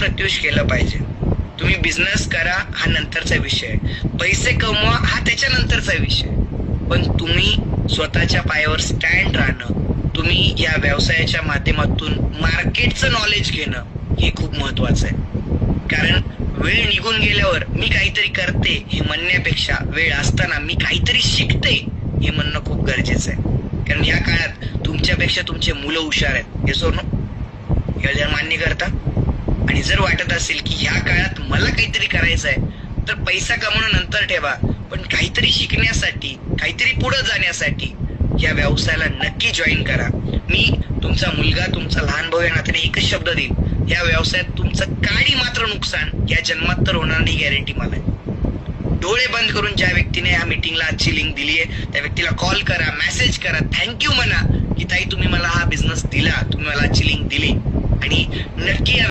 प्रत्युष केलं पाहिजे. तुम्ही बिझनेस करा हा नंतरचा विषय आहे, पैसे कमवा हा त्याच्यानंतरचा विषय, पण तुम्ही स्वतःच्या पायावर स्टँड राहणं, तुम्ही या व्यवसायाच्या माध्यमातून मार्केटचं नॉलेज घेणं हे खूप महत्वाचं आहे. कारण वेळ निघून गेल्यावर मी काहीतरी करते हे म्हणण्यापेक्षा वेळ असताना मी काहीतरी शिकते हे म्हणणं खूप गरजेचं आहे. कारण या काळात तुमच्यापेक्षा तुमचे मुलं हुशार आहेत, हे सोनो हे जर मान्य करता. आणि जर वाटत असेल की ह्या काळात मला काहीतरी करायचं आहे तर पैसा कमवणं नंतर ठेवा, पण काहीतरी शिकण्यासाठी, काहीतरी पुढे जाण्यासाठी या व्यवसायाला नक्की जॉईन करा. मी तुमचा मुलगा, तुमचा लहान भाऊ या नात्याने एकच शब्द देईल, या व्यवसायात तुमचं काडी मात्र नुकसान या जन्मात तर होणार नाही, गॅरंटी मला आहे. डोळे बंद करून ज्या व्यक्तीने या मीटिंगला आजची लिंक दिली आहे त्या व्यक्तीला कॉल करा, मेसेज करा, थँक्यू म्हणा की ताई तुम्ही मला हा बिझनेस दिला, तुम्ही मला आजची लिंक दिली, आणि नक्की